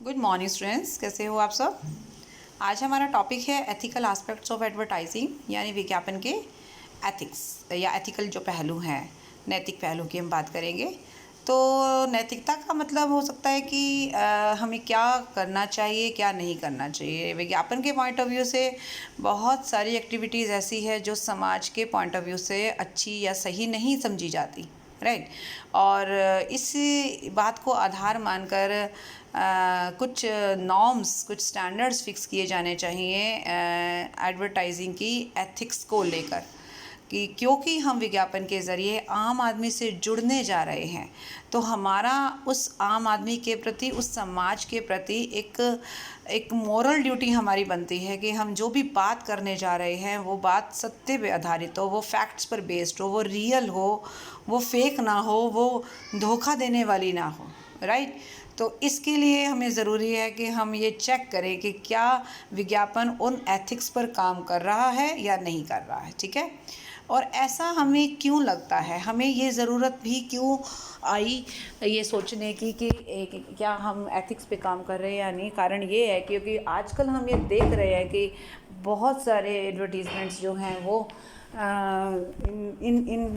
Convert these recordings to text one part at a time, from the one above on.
Good morning students, कैसे हो आप सब। आज हमारा टॉपिक है एथिकल एस्पेक्ट्स ऑफ एडवर्टाइजिंग, यानी विज्ञापन के एथिक्स या एथिकल जो पहलू हैं, नैतिक पहलू की हम बात करेंगे। तो नैतिकता का मतलब हो सकता है कि हमें क्या करना चाहिए, क्या नहीं करना चाहिए। विज्ञापन के पॉइंट ऑफ व्यू से बहुत सारी एक्टिविटीज़ ऐसी है जो समाज के पॉइंट ऑफ व्यू से अच्छी या सही नहीं समझी जाती, राइट। और इस बात को आधार मानकर कुछ नॉर्म्स, कुछ स्टैंडर्ड्स फिक्स किए जाने चाहिए एडवर्टाइजिंग की एथिक्स को लेकर, कि क्योंकि हम विज्ञापन के ज़रिए आम आदमी से जुड़ने जा रहे हैं, तो हमारा उस आम आदमी के प्रति, उस समाज के प्रति एक मोरल ड्यूटी हमारी बनती है कि हम जो भी बात करने जा रहे हैं वो बात सत्य पे आधारित हो, वो फैक्ट्स पर बेस्ड हो, वो रियल हो, वो फेक ना हो, वो धोखा देने वाली ना हो, राइट। तो इसके लिए हमें ज़रूरी है कि हम ये चेक करें कि क्या विज्ञापन उन एथिक्स पर काम कर रहा है या नहीं कर रहा है, ठीक है। और ऐसा हमें क्यों लगता है, हमें ये ज़रूरत भी क्यों आई ये सोचने की कि क्या हम एथिक्स पे काम कर रहे हैं या नहीं। कारण ये है क्योंकि आजकल हम ये देख रहे हैं कि बहुत सारे एडवर्टीज़मेंट्स जो हैं वो इन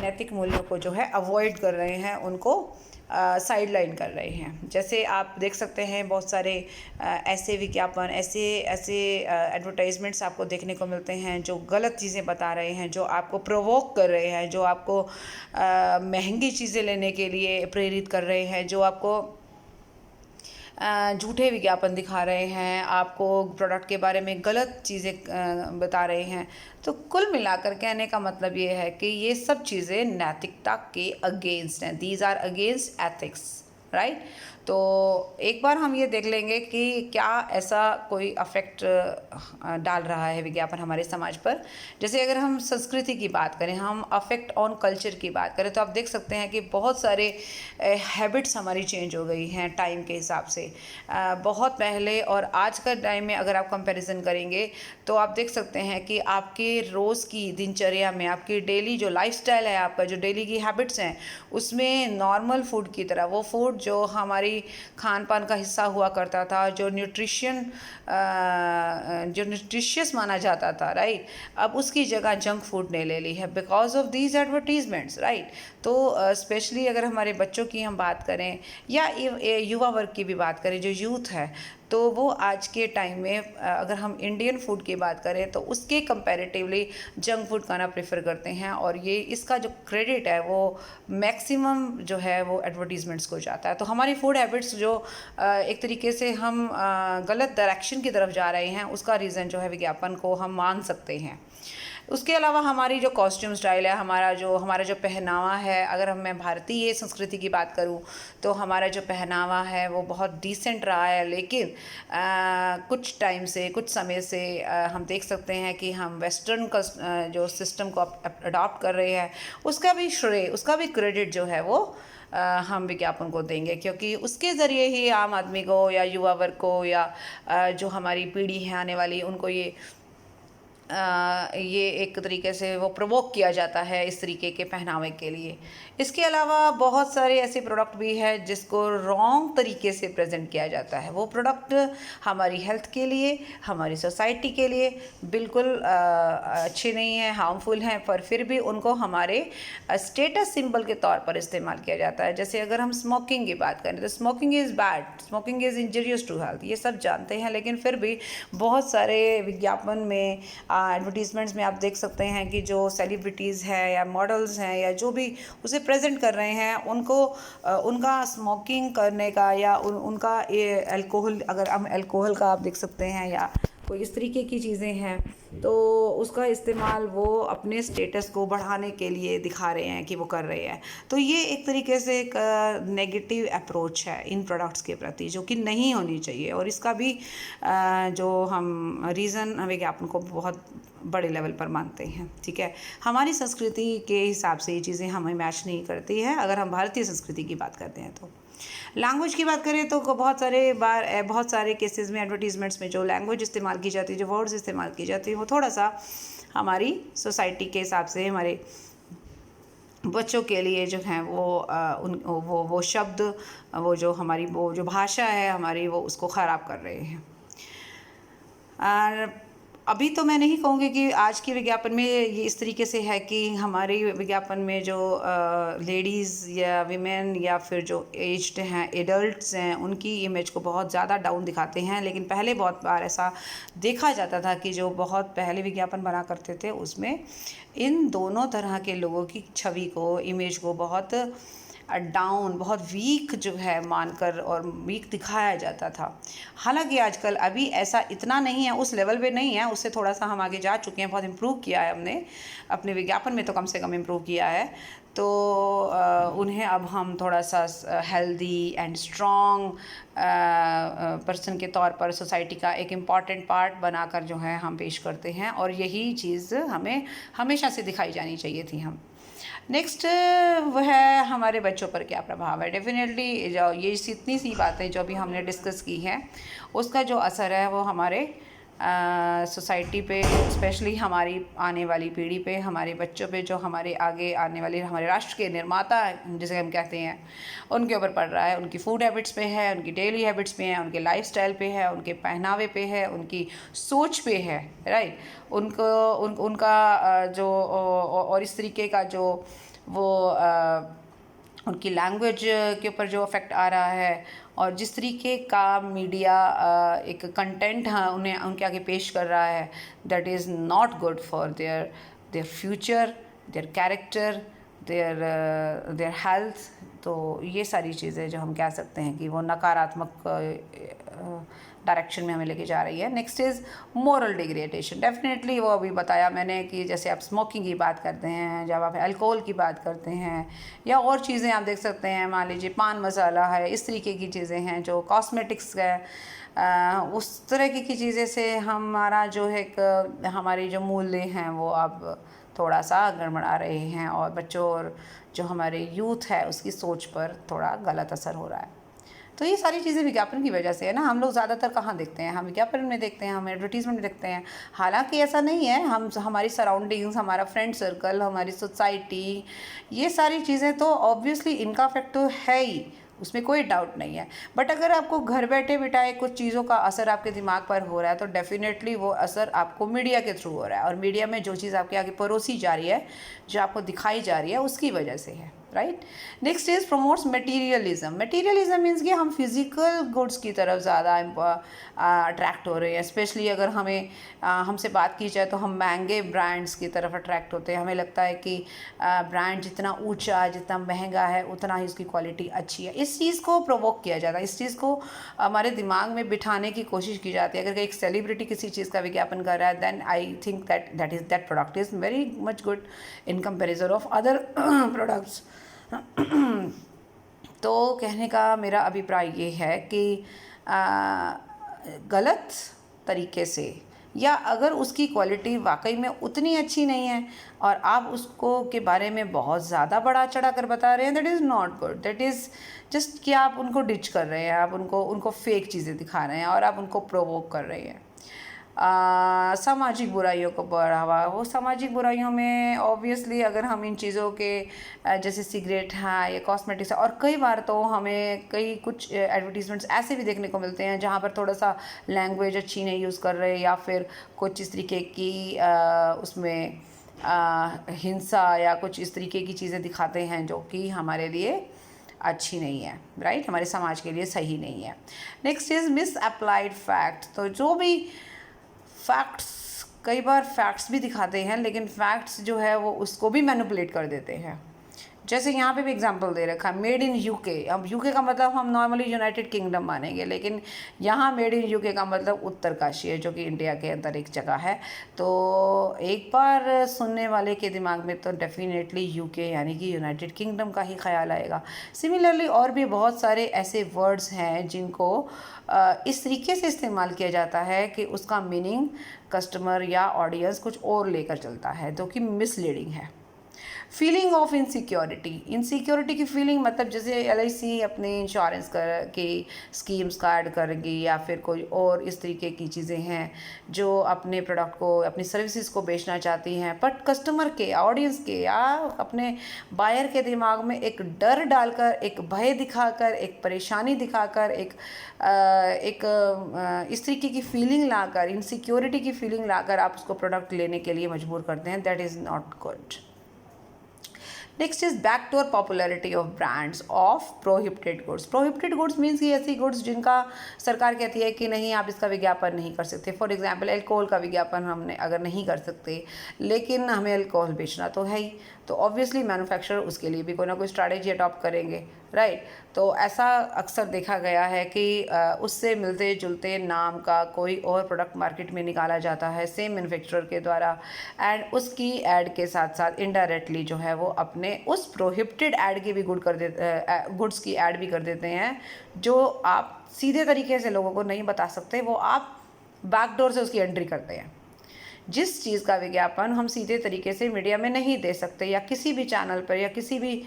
नैतिक मूल्यों को जो है अवॉइड कर रहे हैं, उनको साइड लाइन कर रहे हैं। जैसे आप देख सकते हैं बहुत सारे ऐसे विज्ञापन, ऐसे ऐसे एडवर्टाइजमेंट्स आपको देखने को मिलते हैं जो गलत चीज़ें बता रहे हैं, जो आपको प्रोवोक कर रहे हैं, जो आपको महंगी चीज़ें लेने के लिए प्रेरित कर रहे हैं, जो आपको झूठे विज्ञापन दिखा रहे हैं, आपको प्रोडक्ट के बारे में गलत चीज़ें बता रहे हैं। तो कुल मिलाकर कहने का मतलब ये है कि ये सब चीज़ें नैतिकता के अगेंस्ट हैं, these are against ethics, right. तो एक बार हम ये देख लेंगे कि क्या ऐसा कोई अफेक्ट डाल रहा है विज्ञापन हमारे समाज पर। जैसे अगर हम संस्कृति की बात करें, हम अफेक्ट ऑन कल्चर की बात करें, तो आप देख सकते हैं कि बहुत सारे हैबिट्स हमारी चेंज हो गई हैं टाइम के हिसाब से। बहुत पहले और आज का टाइम में अगर आप कंपैरिजन करेंगे तो आप देख सकते हैं कि आपके रोज़ की दिनचर्या में, आपकी डेली जो लाइफस्टाइल है, आपका जो डेली की हैबिट्स हैं, उसमें नॉर्मल फूड की तरह, वो फूड जो हमारी खान पान का हिस्सा हुआ करता था, जो न्यूट्रिशियस माना जाता था, राइट, अब उसकी जगह जंक फूड ने ले ली है because of these advertisements, right. तो स्पेशली अगर हमारे बच्चों की हम बात करें या युवा वर्ग की भी बात करें, जो यूथ है, तो वो आज के टाइम में अगर हम इंडियन फूड की बात करें तो उसके कंपैरेटिवली जंक फूड खाना प्रेफर करते हैं। और ये इसका जो क्रेडिट है वो मैक्सिमम जो है वो एडवर्टीजमेंट्स को जाता है। तो हमारी फूड हैबिट्स जो एक तरीके से हम गलत डायरेक्शन की तरफ जा रहे हैं, उसका रीज़न जो है विज्ञापन को हम मान सकते हैं। उसके अलावा हमारी जो कॉस्ट्यूम स्टाइल है, हमारा जो पहनावा है, अगर मैं भारतीय संस्कृति की बात करूं तो हमारा जो पहनावा है वो बहुत डिसेंट रहा है। लेकिन कुछ टाइम से, कुछ समय से हम देख सकते हैं कि हम वेस्टर्न का जो सिस्टम को अडॉप्ट कर रहे हैं, उसका भी श्रेय, उसका भी क्रेडिट जो है वो हम विज्ञापन को देंगे, क्योंकि उसके ज़रिए ही आम आदमी को या युवा वर्ग को या जो हमारी पीढ़ी है आने वाली, उनको ये एक तरीके से वो प्रोवोक किया जाता है इस तरीके के पहनावे के लिए। इसके अलावा बहुत सारे ऐसे प्रोडक्ट भी हैं जिसको रॉन्ग तरीके से प्रेजेंट किया जाता है। वो प्रोडक्ट हमारी हेल्थ के लिए, हमारी सोसाइटी के लिए बिल्कुल अच्छे नहीं हैं, हार्मफुल हैं, पर फिर भी उनको हमारे स्टेटस सिंबल के तौर पर इस्तेमाल किया जाता है। जैसे अगर हम स्मोकिंग की बात करें तो smoking is bad, smoking is injurious to health, ये सब जानते हैं, लेकिन फिर भी बहुत सारे विज्ञापन में, एडवर्टीजमेंट्स में आप देख सकते हैं कि जो सेलिब्रिटीज़ हैं या मॉडल्स हैं या जो भी उसे प्रेजेंट कर रहे हैं, उनको उनका स्मोकिंग करने का या उनका ये अल्कोहल, अगर हम अल्कोहल का आप देख सकते हैं या कोई इस तरीके की चीज़ें हैं, तो उसका इस्तेमाल वो अपने स्टेटस को बढ़ाने के लिए दिखा रहे हैं कि वो कर रहे हैं। तो ये एक तरीके से एक नेगेटिव अप्रोच है इन प्रोडक्ट्स के प्रति, जो कि नहीं होनी चाहिए। और इसका भी जो हम रीज़न विज्ञापन को बहुत बड़े लेवल पर मानते हैं, ठीक है। हमारी संस्कृति के हिसाब से ये चीज़ें हमें मैच नहीं करती है। अगर हम भारतीय संस्कृति की बात करते हैं तो लैंग्वेज की बात करें तो बहुत सारे केसेस में एडवर्टीजमेंट्स में जो लैंग्वेज इस्तेमाल की जाती है, जो वर्ड्स इस्तेमाल की जाती है, वो थोड़ा सा हमारी सोसाइटी के हिसाब से, हमारे बच्चों के लिए जो हैं वो वो शब्द, वो जो हमारी वो जो भाषा है हमारी, वो उसको ख़राब कर रहे हैं। और अभी तो मैं नहीं कहूँगी कि आज के विज्ञापन में ये इस तरीके से है कि हमारे विज्ञापन में जो लेडीज़ या विमेन या फिर जो एज्ड हैं, एडल्ट्स हैं, उनकी इमेज को बहुत ज़्यादा डाउन दिखाते हैं। लेकिन पहले बहुत बार ऐसा देखा जाता था कि जो बहुत पहले विज्ञापन बना करते थे उसमें इन दोनों तरह के लोगों की छवि को, इमेज को बहुत डाउन, बहुत वीक जो है मानकर और वीक दिखाया जाता था। हालांकि आजकल अभी ऐसा इतना नहीं है, उस लेवल पे नहीं है, उससे थोड़ा सा हम आगे जा चुके हैं, बहुत इम्प्रूव किया है हमने अपने विज्ञापन में, तो कम से कम इम्प्रूव किया है। तो उन्हें अब हम थोड़ा सा हेल्दी एंड स्ट्रॉन्ग पर्सन के तौर पर सोसाइटी का एक इम्पॉर्टेंट पार्ट बनाकर जो है हम पेश करते हैं, और यही चीज़ हमें हमेशा से दिखाई जानी चाहिए थी। हम नेक्स्ट वह है हमारे बच्चों पर क्या प्रभाव है। डेफिनेटली जो ये इतनी सी बातें जो अभी हमने डिस्कस की हैं, उसका जो असर है वो हमारे सोसाइटी पे, स्पेशली हमारी आने वाली पीढ़ी पे, हमारे बच्चों पे, जो हमारे आगे आने वाले हमारे राष्ट्र के निर्माता जिसे हम कहते हैं, उनके ऊपर पड़ रहा है। उनकी फूड हैबिट्स पे है, उनकी डेली हैबिट्स पे है, उनके लाइफस्टाइल पे है, उनके पहनावे पे है, उनकी सोच पे है, राइट। उनका जो और इस तरीके का जो वो उनकी लैंग्वेज के ऊपर जो इफ़ेक्ट आ रहा है, और जिस तरीके का मीडिया एक कंटेंट उन्हें उनके आगे पेश कर रहा है, that is not good for their future, their character, their health. तो ये सारी चीज़ें जो हम कह सकते हैं कि वो नकारात्मक डायरेक्शन में हमें लेके जा रही है। Next is moral degradation. Definitely वो अभी बताया मैंने कि जैसे आप स्मोकिंग की बात करते हैं, जब आप अल्कोहल की बात करते हैं, या और चीज़ें आप देख सकते हैं, मान लीजिए पान मसाला है, इस तरीके की चीज़ें हैं, जो कॉस्मेटिक्स है, उस तरह की चीज़ें से हमारा जो है एक हमारी जो मूल्य हैं वो अब थोड़ा सा गड़बड़ा रहे हैं, और बच्चों और जो हमारे यूथ है उसकी सोच पर थोड़ा गलत असर हो रहा है। तो ये सारी चीज़ें विज्ञापन की वजह से है ना। हम लोग ज़्यादातर कहाँ देखते हैं, हम विज्ञापन में देखते हैं, हम एडवर्टीज़मेंट में देखते हैं। हालांकि ऐसा नहीं है, हम हमारी सराउंडिंग्स, हमारा फ्रेंड सर्कल, हमारी सोसाइटी, ये सारी चीज़ें तो ऑब्वियसली इनका इफेक्ट तो है ही, उसमें कोई डाउट नहीं है। बट अगर आपको घर बैठे बिठाए कुछ चीज़ों का असर आपके दिमाग पर हो रहा है, तो डेफिनेटली वो असर आपको मीडिया के थ्रू हो रहा है, और मीडिया में जो चीज़ आपके आगे परोसी जा रही है, जो आपको दिखाई जा रही है, उसकी वजह से है, right. Next is promotes materialism. Materialism means कि हम फिज़िकल गुड्स की तरफ ज़्यादा अट्रैक्ट हो रहे हैं। स्पेशली अगर हमसे बात की जाए तो हम महंगे ब्रांड्स की तरफ अट्रैक्ट होते हैं। हमें लगता है कि ब्रांड जितना ऊंचा, जितना महंगा है, उतना ही उसकी क्वालिटी अच्छी है। इस चीज़ को प्रोवोक किया जाता है, इस चीज़ को हमारे दिमाग में बिठाने की कोशिश की जाती है। अगर एक सेलिब्रिटी किसी चीज़ का विज्ञापन कर रहा है, then I think that product is very much good in comparison of other products. तो कहने का मेरा अभिप्राय ये है कि गलत तरीके से, या अगर उसकी क्वालिटी वाकई में उतनी अच्छी नहीं है और आप उसको के बारे में बहुत ज़्यादा बढ़ा चढ़ा कर बता रहे हैं, that is not good. That is just कि आप उनको डिच कर रहे हैं, आप उनको फेक चीज़ें दिखा रहे हैं, और आप उनको प्रोवोक कर रहे हैं। सामाजिक बुराइयों को बढ़ावा, वो सामाजिक बुराइयों में ऑब्वियसली अगर हम इन चीज़ों के जैसे सिगरेट है या कॉस्मेटिक्स है, और कई बार तो हमें कुछ एडवर्टीजमेंट्स ऐसे भी देखने को मिलते हैं जहाँ पर थोड़ा सा लैंग्वेज अच्छी नहीं यूज़ कर रहे, या फिर कुछ इस तरीके की उसमें हिंसा या कुछ इस तरीके की चीज़ें दिखाते हैं जो कि हमारे लिए अच्छी नहीं है, राइट, हमारे समाज के लिए सही नहीं है। Next is miss applied fact. तो जो भी फैक्ट्स, कई बार फैक्ट्स भी दिखाते हैं, लेकिन फैक्ट्स जो है वो उसको भी मैनिपुलेट कर देते हैं। जैसे यहाँ पे भी एग्जांपल दे रखा है, मेड इन यूके। अब यूके का मतलब हम नॉर्मली यूनाइटेड किंगडम मानेंगे, लेकिन यहाँ मेड इन यूके का मतलब उत्तरकाशी है, जो कि इंडिया के अंदर एक जगह है। तो एक बार सुनने वाले के दिमाग में तो डेफिनेटली यूके यानी कि यूनाइटेड किंगडम का ही ख्याल आएगा। सिमिलरली और भी बहुत सारे ऐसे वर्ड्स हैं जिनको इस तरीके से इस्तेमाल किया जाता है कि उसका मीनिंग कस्टमर या ऑडियंस कुछ और लेकर चलता है, जो कि मिसलीडिंग है। फीलिंग ऑफ इनसिक्योरिटी की फीलिंग, मतलब जैसे LIC अपने इंश्योरेंस के स्कीम्स का ऐड करेगी या फिर कोई और इस तरीके की चीज़ें हैं जो अपने प्रोडक्ट को, अपनी सर्विसेज को बेचना चाहती हैं, बट कस्टमर के, ऑडियंस के या अपने बायर के दिमाग में एक डर डालकर, एक भय दिखाकर, एक परेशानी दिखाकर, इस तरीके की फीलिंग लाकर, इनसिक्योरिटी की फीलिंग लाकर आप उसको प्रोडक्ट लेने के लिए मजबूर करते हैं। That is not good. Next is backdoor popularity of brands of prohibited goods. Prohibited goods means कि ऐसी गुड्स जिनका सरकार कहती है कि नहीं, आप इसका विज्ञापन नहीं कर सकते। फॉर एग्जांपल अल्कोहल का विज्ञापन हमने अगर नहीं कर सकते, लेकिन हमें अल्कोहल बेचना तो है ही, तो ऑब्वियसली मैन्युफैक्चरर उसके लिए भी कोई ना कोई स्ट्रैटेजी अडॉप्ट करेंगे, राइट। तो ऐसा अक्सर देखा गया है कि उससे मिलते जुलते नाम का कोई और प्रोडक्ट मार्केट में निकाला जाता है सेम मैन्युफैक्चरर के द्वारा, एंड उसकी ऐड के साथ साथ इनडायरेक्टली जो है वो अपने उस प्रोहिबिटेड ऐड की भी गुड्स की ऐड भी कर देते हैं, जो आप सीधे तरीके से लोगों को नहीं बता सकते, वो आप बैकडोर से उसकी एंट्री करते हैं। जिस चीज़ का विज्ञापन हम सीधे तरीके से मीडिया में नहीं दे सकते या किसी भी चैनल पर या किसी भी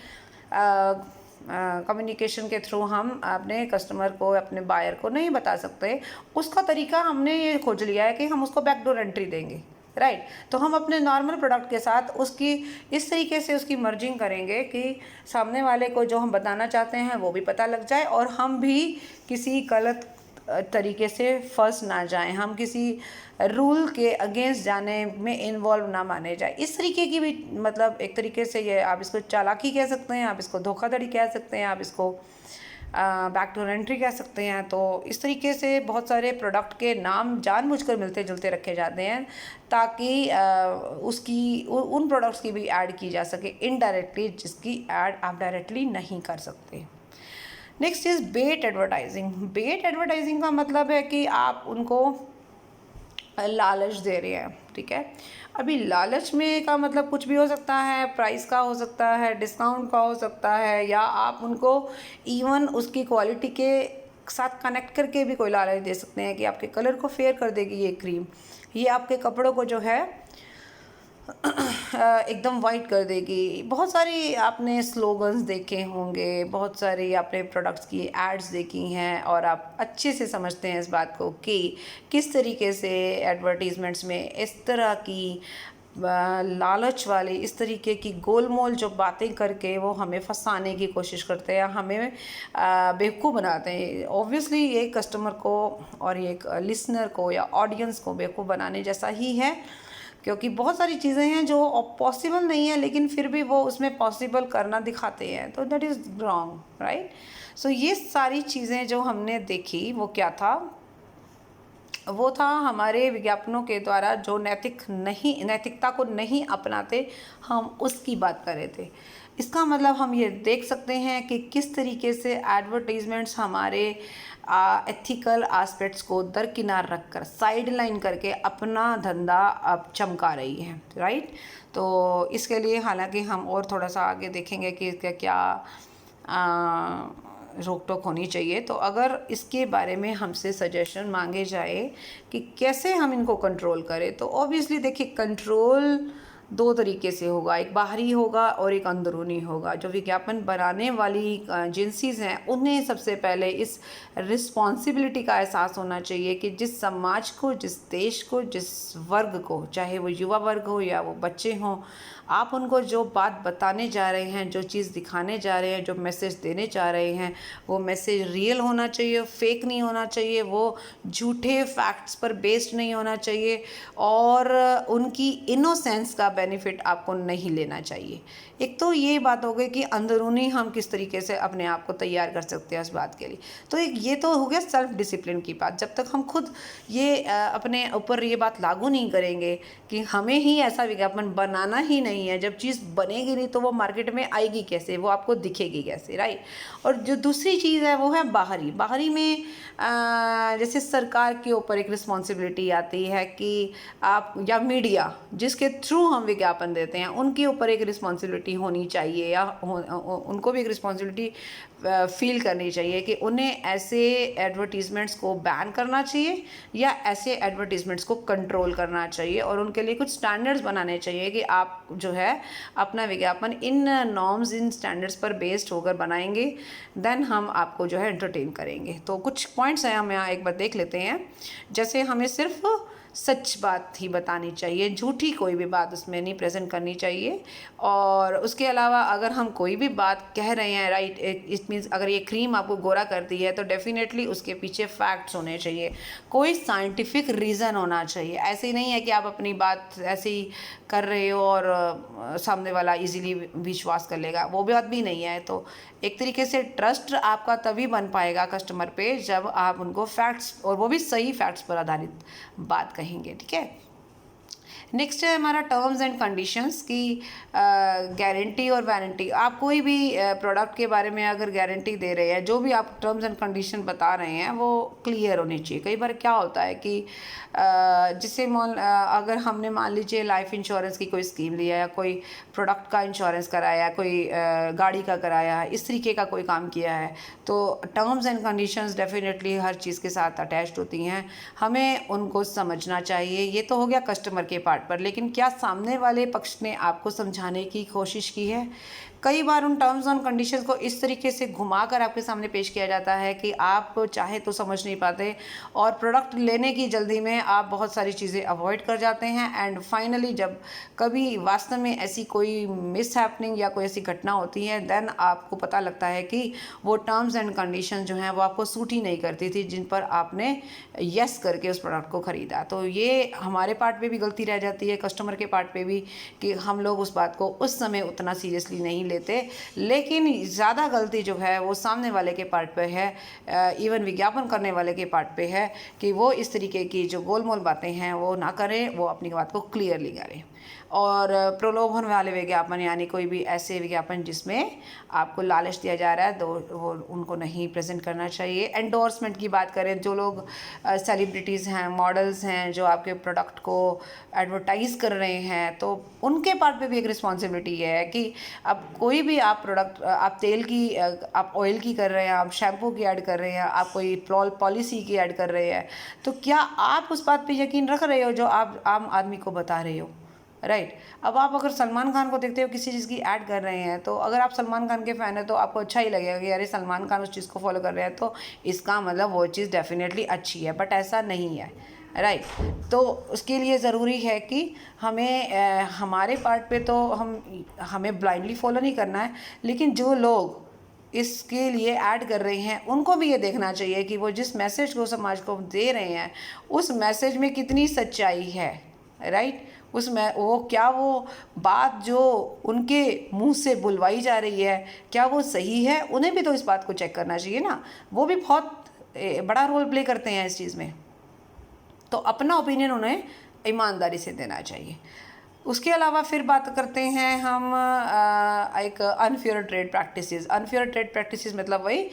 कम्युनिकेशन के थ्रू हम अपने कस्टमर को, अपने बायर को नहीं बता सकते, उसका तरीका हमने ये खोज लिया है कि हम उसको बैकडोर एंट्री देंगे, राइट। तो हम अपने नॉर्मल प्रोडक्ट के साथ उसकी इस तरीके से उसकी मर्जिंग करेंगे कि सामने वाले को जो हम बताना चाहते हैं वो भी पता लग जाए और हम भी किसी गलत तरीके से फंस ना जाएं, हम किसी रूल के अगेंस्ट जाने में इन्वॉल्व ना माने जाए। इस तरीके की भी, मतलब एक तरीके से ये आप इसको चालाकी कह सकते हैं, आप इसको धोखाधड़ी कह सकते हैं, आप इसको बैकडोर एंट्री कह सकते हैं। तो इस तरीके से बहुत सारे प्रोडक्ट के नाम जानबूझकर मिलते जुलते रखे जाते हैं ताकि उन प्रोडक्ट्स की भी ऐड की जा सके इनडायरेक्टली, जिसकी ऐड आप डायरेक्टली नहीं कर सकते। Next is bait advertising. Bait advertising का मतलब है कि आप उनको लालच दे रहे हैं, ठीक है। अभी लालच में का मतलब कुछ भी हो सकता है, प्राइस का हो सकता है, डिस्काउंट का हो सकता है, या आप उनको इवन उसकी क्वालिटी के साथ कनेक्ट करके भी कोई लालच दे सकते हैं कि आपके कलर को फेयर कर देगी ये क्रीम, ये आपके कपड़ों को जो है एकदम वाइट कर देगी। बहुत सारी आपने स्लोगन्स देखे होंगे, बहुत सारी आपने प्रोडक्ट्स की एड्स देखी हैं और आप अच्छे से समझते हैं इस बात को कि किस तरीके से एडवर्टीज़मेंट्स में इस तरह की लालच वाली, इस तरीके की गोलमोल जो बातें करके वो हमें फंसाने की कोशिश करते हैं, हमें बेवकूफ़ बनाते हैं। ऑब्वियसली ये कस्टमर को और ये लिसनर को या ऑडियंस को बेवकूफ़ बनाने जैसा ही है, क्योंकि बहुत सारी चीज़ें हैं जो पॉसिबल नहीं है लेकिन फिर भी वो उसमें पॉसिबल करना दिखाते हैं, तो दैट इज़ रॉन्ग, राइट। सो ये सारी चीज़ें जो हमने देखी वो क्या था, वो था हमारे विज्ञापनों के द्वारा जो नैतिकता को नहीं अपनाते, हम उसकी बात कर रहे थे। इसका मतलब हम ये देख सकते हैं कि किस तरीके से एडवर्टीज़मेंट्स हमारे एथिकल एस्पेक्ट्स को दरकिनार रखकर, साइड लाइन करके अपना धंधा अब चमका रही है, राइट। तो इसके लिए हालांकि हम और थोड़ा सा आगे देखेंगे कि इसका क्या रोक टोक होनी चाहिए। तो अगर इसके बारे में हमसे सजेशन मांगे जाए कि कैसे हम इनको कंट्रोल करें, तो ऑब्वियसली देखिए कंट्रोल दो तरीके से होगा, एक बाहरी होगा और एक अंदरूनी होगा। जो विज्ञापन बनाने वाली एजेंसीज़ हैं उन्हें सबसे पहले इस रिस्पॉन्सिबिलिटी का एहसास होना चाहिए कि जिस समाज को, जिस देश को, जिस वर्ग को, चाहे वो युवा वर्ग हो या वो बच्चे हों, आप उनको जो बात बताने जा रहे हैं, जो चीज़ दिखाने जा रहे हैं, जो मैसेज देने जा रहे हैं, वो मैसेज रियल होना चाहिए, फेक नहीं होना चाहिए, वो झूठे फैक्ट्स पर बेस्ड नहीं होना चाहिए और उनकी इनोसेंस का बेनिफिट आपको नहीं लेना चाहिए। एक तो ये बात हो गई कि अंदरूनी हम किस तरीके से अपने आप को तैयार कर सकते हैं इस बात के लिए। तो एक ये तो हो गया सेल्फ डिसिप्लिन की बात। जब तक हम खुद ये अपने ऊपर ये बात लागू नहीं करेंगे कि हमें ही ऐसा विज्ञापन बनाना ही नहीं है, जब चीज़ बनेगी नहीं तो वो मार्केट में आएगी कैसे, वो आपको दिखेगी कैसे, राइट। और जो दूसरी चीज़ है वो है बाहरी में जैसे सरकार के ऊपर एक रिस्पॉन्सिबिलिटी आती है कि आप, या मीडिया जिसके थ्रू हम विज्ञापन देते हैं, उनके ऊपर एक रिस्पॉन्सिबिलिटी होनी चाहिए, या उनको भी एक रिस्पॉन्सिबिलिटी फील करनी चाहिए कि उन्हें ऐसे एडवर्टीज़मेंट्स को बैन करना चाहिए या ऐसे एडवर्टीज़मेंट्स को कंट्रोल करना चाहिए, और उनके लिए कुछ स्टैंडर्ड्स बनाने चाहिए कि आप जो है अपना विज्ञापन इन नॉर्म्स, इन स्टैंडर्ड्स पर बेस्ड होकर बनाएंगे, देन हम आपको जो है एंटरटेन करेंगे। तो कुछ पॉइंट्स हैं, हम यहाँ एक बार देख लेते हैं। जैसे हमें सिर्फ सच बात ही बतानी चाहिए, झूठी कोई भी बात उसमें नहीं प्रेजेंट करनी चाहिए। और उसके अलावा अगर हम कोई भी बात कह रहे हैं, राइट, इट मीन्स अगर ये क्रीम आपको गोरा करती है तो डेफिनेटली उसके पीछे फैक्ट्स होने चाहिए, कोई साइंटिफिक रीज़न होना चाहिए। ऐसे ही नहीं है कि आप अपनी बात ऐसे ही कर रहे हो और सामने वाला इजीली विश्वास कर लेगा, वो बात भी नहीं है। तो एक तरीके से ट्रस्ट आपका तभी बन पाएगा कस्टमर पे जब आप उनको फैक्ट्स, और वो भी सही फैक्ट्स पर आधारित बात कहेंगे, ठीक है। नेक्स्ट है हमारा टर्म्स एंड कंडीशंस की गारंटी और वारंटी। आप कोई भी प्रोडक्ट के बारे में अगर गारंटी दे रहे हैं, जो भी आप टर्म्स एंड कंडीशन बता रहे हैं वो क्लियर होनी चाहिए। कई बार क्या होता है कि जिससे अगर हमने मान लीजिए लाइफ इंश्योरेंस की कोई स्कीम लिया या कोई प्रोडक्ट का इंश्योरेंस कराया, कोई गाड़ी का कराया, इस तरीके का कोई काम किया है, तो टर्म्स एंड कंडीशंस डेफिनेटली हर चीज़ के साथ अटैच्ड होती हैं, हमें उनको समझना चाहिए। ये तो हो गया कस्टमर के पार्ट पर, लेकिन क्या सामने वाले पक्ष ने आपको समझाने की कोशिश की है? कई बार उन टर्म्स एंड कंडीशंस को इस तरीके से घुमाकर आपके सामने पेश किया जाता है कि आप चाहे तो समझ नहीं पाते, और प्रोडक्ट लेने की जल्दी में आप बहुत सारी चीज़ें अवॉइड कर जाते हैं। एंड फाइनली जब कभी वास्तव में ऐसी कोई मिस हैपनिंग या कोई ऐसी घटना होती है, देन आपको पता लगता है कि वो टर्म्स एंड कंडीशन जो हैं वो आपको सूट ही नहीं करती थी, जिन पर आपने यस करके उस प्रोडक्ट को ख़रीदा। तो ये हमारे पार्ट पे भी गलती रह जाती है, कस्टमर के पार्ट पे भी, कि हम लोग उस बात को उस समय उतना सीरियसली नहीं लेते। लेकिन ज़्यादा गलती जो है वो सामने वाले के पार्ट पे है, इवन विज्ञापन करने वाले के पार्ट पे है, कि वो इस तरीके की जो गोलमोल बातें हैं वो ना करें, वो अपनी बात को क्लियरली करें। और प्रलोभन वाले विज्ञापन, यानी कोई भी ऐसे विज्ञापन जिसमें आपको लालच दिया जा रहा है, तो वो उनको नहीं प्रेजेंट करना चाहिए। एंडोर्समेंट की बात करें, जो लोग सेलिब्रिटीज़ हैं, मॉडल्स हैं, जो आपके प्रोडक्ट को एडवर्टाइज़ कर रहे हैं, तो उनके पार्ट पे भी एक रिस्पॉन्सिबिलिटी है कि अब कोई भी आप प्रोडक्ट, आप तेल की, आप ऑयल की कर रहे हैं, आप शैम्पू की ऐड कर रहे हैं, आप कोई पॉलिसी की ऐड कर रहे हैं, तो क्या आप उस बात पे यकीन रख रहे हो जो आप आम आदमी को बता रहे हो, राइट। अब आप अगर सलमान खान को देखते हो किसी चीज़ की ऐड कर रहे हैं, तो अगर आप सलमान खान के फ़ैन हैं तो आपको अच्छा ही लगेगा कि अरे सलमान खान उस चीज़ को फॉलो कर रहे हैं, तो इसका मतलब वो चीज़ डेफिनेटली अच्छी है, बट ऐसा नहीं है, राइट। तो उसके लिए ज़रूरी है कि हमें हमारे पार्ट पे तो हमें ब्लाइंडली फॉलो नहीं करना है, लेकिन जो लोग इसके लिए ऐड कर रहे हैं उनको भी ये देखना चाहिए कि वो जिस मैसेज को समाज को दे रहे हैं उस मैसेज में कितनी सच्चाई है, राइट। उसमें वो बात जो उनके मुंह से बुलवाई जा रही है, क्या वो सही है? उन्हें भी तो इस बात को चेक करना चाहिए ना, वो भी बहुत बड़ा रोल प्ले करते हैं इस चीज़ में। तो अपना ओपिनियन उन्हें ईमानदारी से देना चाहिए। उसके अलावा फिर बात करते हैं हम एक unfair trade practices. Unfair trade practices मतलब वही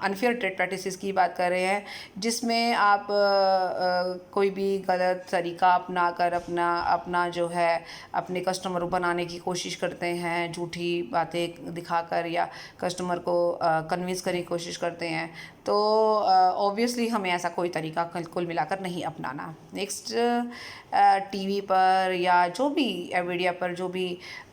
अनफेयर ट्रेड प्रैक्टिसेस की बात कर रहे हैं, जिसमें आप कोई भी गलत तरीका अपना कर अपना जो है अपने कस्टमर को बनाने की कोशिश करते हैं, झूठी बातें दिखाकर या कस्टमर को कन्विंस करने की कोशिश करते हैं, तो ऑब्वियसली हमें ऐसा कोई तरीका कुल मिलाकर नहीं अपनाना। नेक्स्ट, टीवी पर या जो भी मीडिया पर जो भी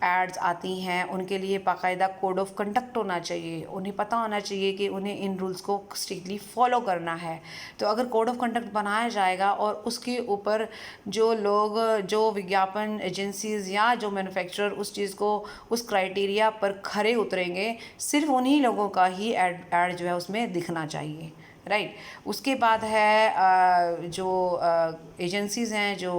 एड्स आती हैं उनके लिए बाकायदा कोड ऑफ कंडक्ट होना चाहिए। उन्हें पता होना चाहिए कि उन्हें इन रूल्स को स्ट्रिक्टली फॉलो करना है। तो अगर कोड ऑफ कंडक्ट बनाया जाएगा और उसके ऊपर जो लोग, जो विज्ञापन एजेंसीज या जो मैन्युफैक्चरर उस चीज़ को, उस क्राइटेरिया पर खरे उतरेंगे, सिर्फ उन्हीं लोगों का ही एड जो है उसमें दिखना चाहिए, राइट। उसके बाद है जो एजेंसीज़ हैं जो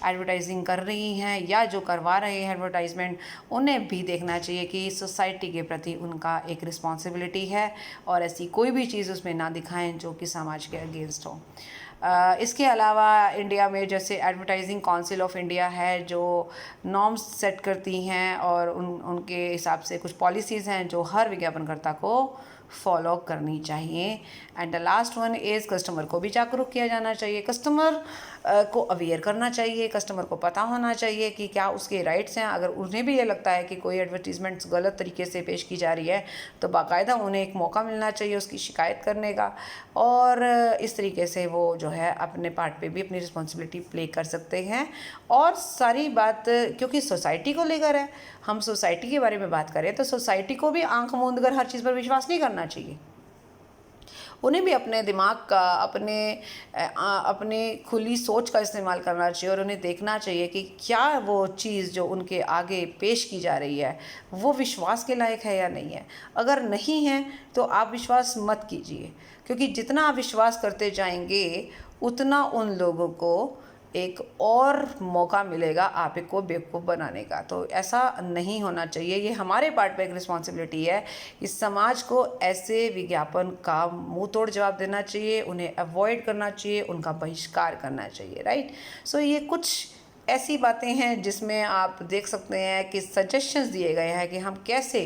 एडवर्टाइजिंग कर रही हैं या जो करवा रहे हैं एडवर्टाइजमेंट, उन्हें भी देखना चाहिए कि सोसाइटी के प्रति उनका एक रिस्पॉन्सिबिलिटी है और ऐसी कोई भी चीज़ उसमें ना दिखाएं जो कि समाज के अगेंस्ट हो। इसके अलावा इंडिया में जैसे एडवर्टाइजिंग काउंसिल ऑफ इंडिया है जो नॉर्म्स सेट करती हैं और उनके हिसाब से कुछ पॉलिसीज़ हैं जो हर विज्ञापनकर्ता को फॉलो करनी चाहिए। And the last one is customer को भी जागरूक किया जाना चाहिए, कस्टमर को अवेयर करना चाहिए, कस्टमर को पता होना चाहिए कि क्या उसके राइट्स हैं। अगर उन्हें भी ये लगता है कि कोई एडवर्टीज़मेंट्स गलत तरीके से पेश की जा रही है तो बाकायदा उन्हें एक मौका मिलना चाहिए उसकी शिकायत करने का, और इस तरीके से वो जो है अपने पार्ट पे भी अपनी रिस्पॉन्सिबिलिटी प्ले कर सकते हैं। और सारी बात क्योंकि सोसाइटी को लेकर है, हम सोसाइटी के बारे में बात करें तो सोसाइटी को भी आंख मूंद कर हर चीज़ पर विश्वास नहीं करना चाहिए। उन्हें भी अपने दिमाग का, अपने खुली सोच का इस्तेमाल करना चाहिए, और उन्हें देखना चाहिए कि क्या वो चीज़ जो उनके आगे पेश की जा रही है वो विश्वास के लायक है या नहीं है। अगर नहीं है तो आप विश्वास मत कीजिए, क्योंकि जितना आप विश्वास करते जाएंगे उतना उन लोगों को एक और मौका मिलेगा आप को बेवकूफ़ बनाने का। तो ऐसा नहीं होना चाहिए। ये हमारे पार्ट पे एक रिस्पॉन्सिबिलिटी है कि समाज को ऐसे विज्ञापन का मुंह तोड़ जवाब देना चाहिए, उन्हें अवॉइड करना चाहिए, उनका बहिष्कार करना चाहिए, राइट। सो ये कुछ ऐसी बातें हैं जिसमें आप देख सकते हैं कि सजेशंस दिए गए हैं कि हम कैसे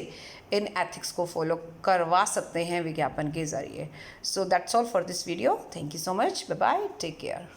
इन एथिक्स को फॉलो करवा सकते हैं विज्ञापन के ज़रिए। So that's all for this video. Thank you so much. Bye bye, take care.